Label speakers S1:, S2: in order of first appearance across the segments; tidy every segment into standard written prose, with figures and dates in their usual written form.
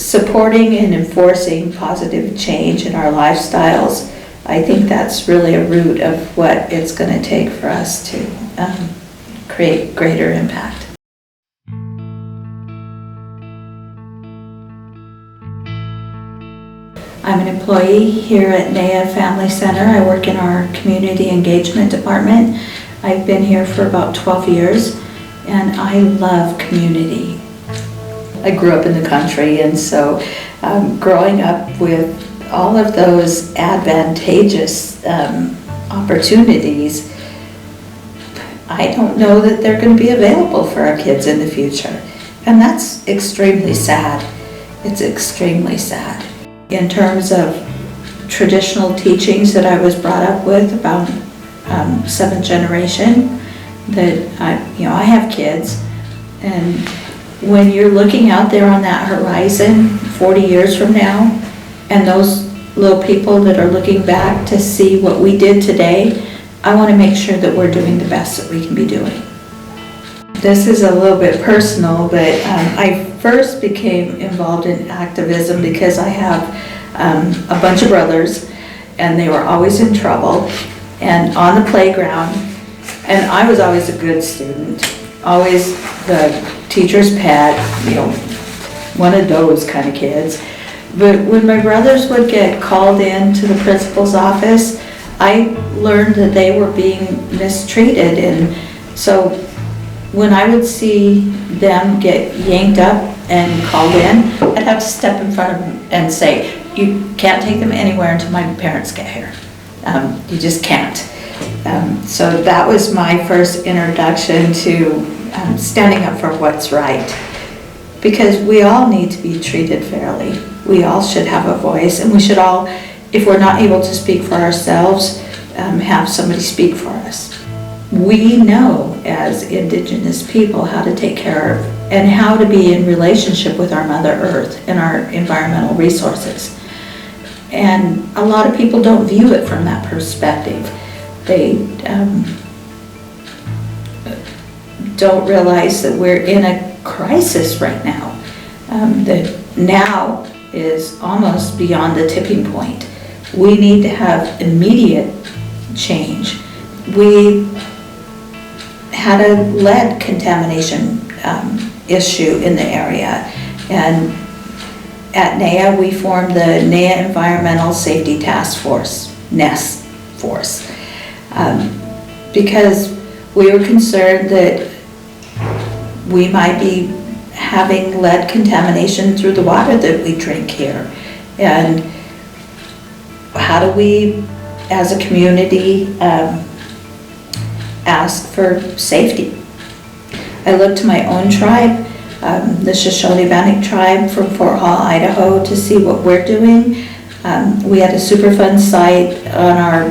S1: supporting and enforcing positive change in our lifestyles, I think that's really a root of what it's going to take for us to create greater impact. I'm an employee here at NEA Family Center. I work in our community engagement department. I've been here for about 12 years, and I love community. I grew up in the country, and so growing up with all of those advantageous opportunities, I don't know that they're going to be available for our kids in the future. And that's extremely sad. It's extremely sad. In terms of traditional teachings that I was brought up with about seventh generation, that I have kids, and when you're looking out there on that horizon 40 years from now, and those little people that are looking back to see what we did today, I want to make sure that we're doing the best that we can be doing. This is a little bit personal, but I first became involved in activism because I have a bunch of brothers, and they were always in trouble and on the playground, and I was always a good student, always the teacher's pet, one of those kind of kids. But when my brothers would get called in to the principal's office, I learned that they were being mistreated, and so when I would see them get yanked up and called in, I'd have to step in front of them and say, you can't take them anywhere until my parents get here. You just can't. So that was my first introduction to standing up for what's right. Because we all need to be treated fairly. We all should have a voice, and we should all, if we're not able to speak for ourselves, have somebody speak for us. We know as Indigenous people how to take care of and how to be in relationship with our Mother Earth and our environmental resources. And a lot of people don't view it from that perspective. They don't realize that we're in a crisis right now. That now is almost beyond the tipping point. We need to have immediate change. We had a lead contamination issue in the area, and at NEA we formed the NEA Environmental Safety Task Force, NEST Force, because we were concerned that we might be having lead contamination through the water that we drink here. And how do we, as a community, ask for safety? I looked to my own tribe, the Shoshone-Bannock tribe from Fort Hall, Idaho, to see what we're doing. We had a Superfund site on our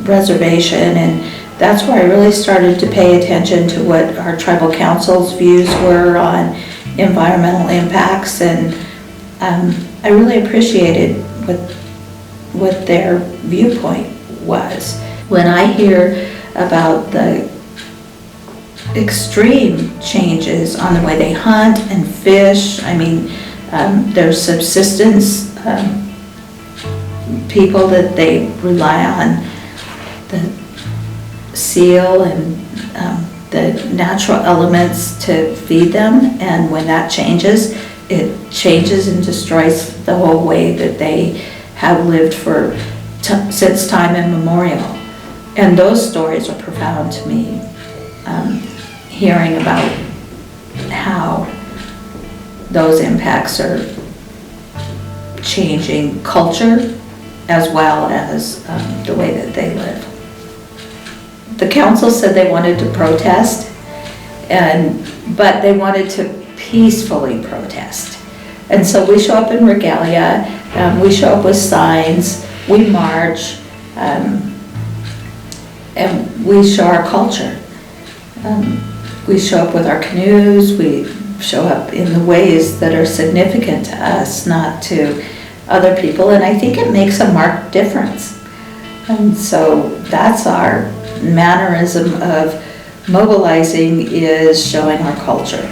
S1: reservation, and that's where I really started to pay attention to what our tribal council's views were on environmental impacts, and I really appreciated what their viewpoint was. When I hear about the extreme changes on the way they hunt and fish, I mean, their subsistence people that they rely on the seal and the natural elements to feed them, and when that changes, it changes and destroys the whole way that they have lived for since time immemorial. And those stories are profound to me, hearing about how those impacts are changing culture as well as the way that they live. The council said they wanted to protest, but they wanted to peacefully protest. And so we show up in regalia, we show up with signs, we march, and we show our culture. We show up with our canoes, we show up in the ways that are significant to us, not to other people, and I think it makes a marked difference. And so that's our mannerism of mobilizing, is showing our culture.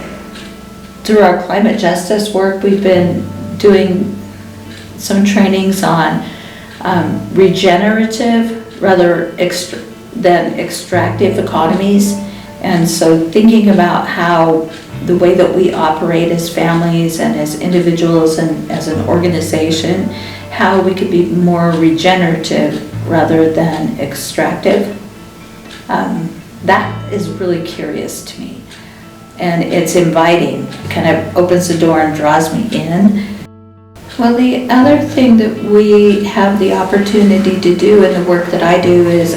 S1: Through our climate justice work, we've been doing some trainings on regenerative rather than extractive economies. And so thinking about how the way that we operate as families and as individuals and as an organization, how we could be more regenerative rather than extractive. That is really curious to me. And it's inviting, kind of opens the door and draws me in. Well, the other thing that we have the opportunity to do in the work that I do is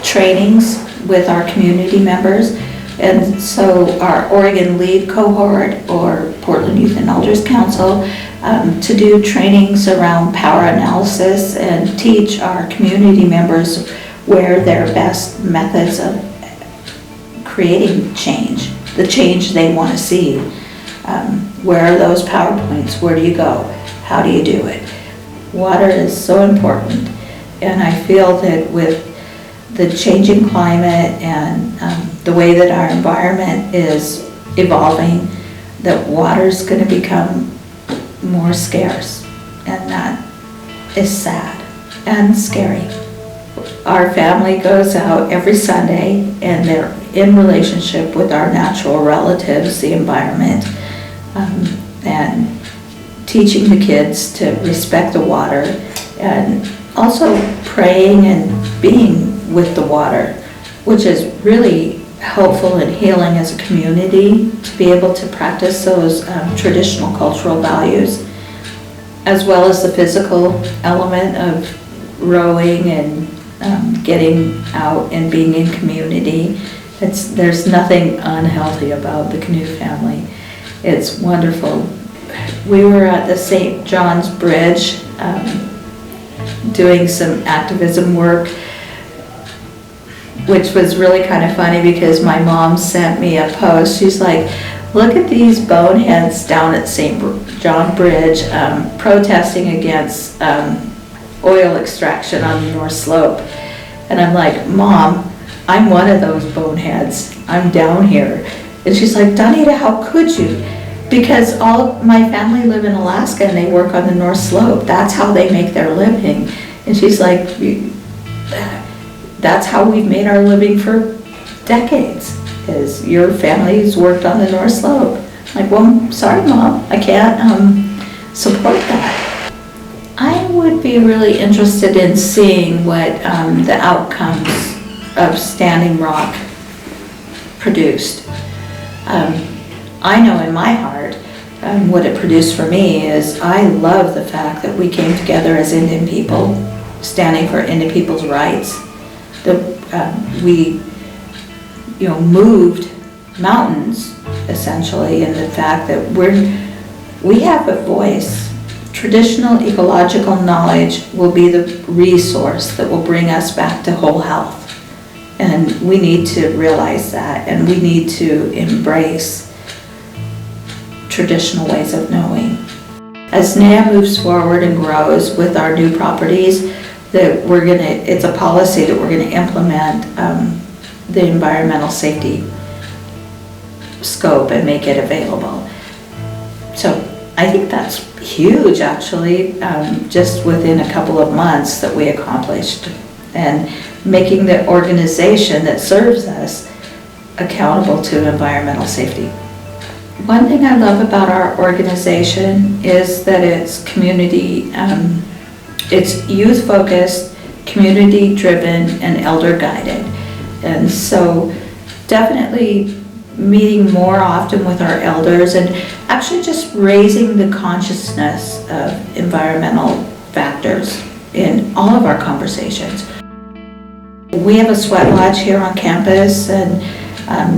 S1: trainings with our community members. And so our Oregon Lead cohort or Portland Youth and Elders Council to do trainings around power analysis and teach our community members where their best methods of creating change, the change they want to see. Where are those PowerPoints? Where do you go? How do you do it? Water is so important, and I feel that with the changing climate and the way that our environment is evolving, that water is going to become more scarce, and that is sad and scary. Our family goes out every Sunday and they're in relationship with our natural relatives, the environment, and teaching the kids to respect the water, and also praying and being with the water, which is really helpful and healing as a community to be able to practice those traditional cultural values, as well as the physical element of rowing and getting out and being in community. There's nothing unhealthy about the canoe family. It's wonderful. We were at the St. John's Bridge doing some activism work, which was really kind of funny because my mom sent me a post. She's like, look at these boneheads down at St. John Bridge protesting against oil extraction on the North Slope. And I'm like, Mom, I'm one of those boneheads. I'm down here. And she's like, Donita, how could you? Because all my family live in Alaska and they work on the North Slope. That's how they make their living. And she's like, that's how we've made our living for decades, is your family's worked on the North Slope. I'm like, well, sorry, Mom, I can't support that. I would be really interested in seeing what the outcomes of Standing Rock produced. I know in my heart what it produced for me is I love the fact that we came together as Indian people, standing for Indian people's rights. That we, moved mountains essentially, and the fact that we have a voice. Traditional ecological knowledge will be the resource that will bring us back to whole health. And we need to realize that, and we need to embrace traditional ways of knowing. As NAM moves forward and grows with our new properties, that it's a policy that we're going to implement the environmental safety scope and make it available. So I think that's huge, actually, just within a couple of months that we accomplished, and making the organization that serves us accountable to environmental safety. One thing I love about our organization is that it's community, it's youth-focused, community-driven, and elder-guided. And so definitely meeting more often with our elders and actually just raising the consciousness of environmental factors in all of our conversations. We have a sweat lodge here on campus, and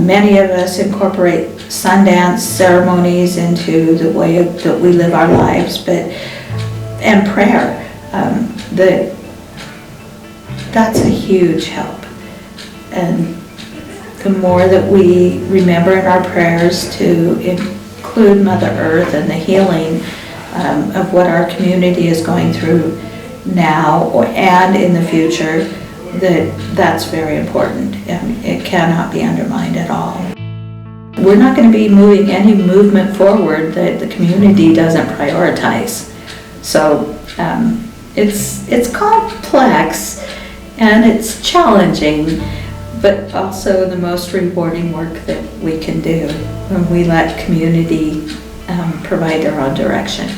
S1: many of us incorporate Sundance ceremonies into the way that we live our lives, and prayer. That's a huge help. And the more that we remember in our prayers to include Mother Earth and the healing of what our community is going through now and in the future, that's very important, and it cannot be undermined at all. We're not going to be moving any movement forward that the community doesn't prioritize. So it's complex and it's challenging, but also the most rewarding work that we can do when we let community provide their own direction.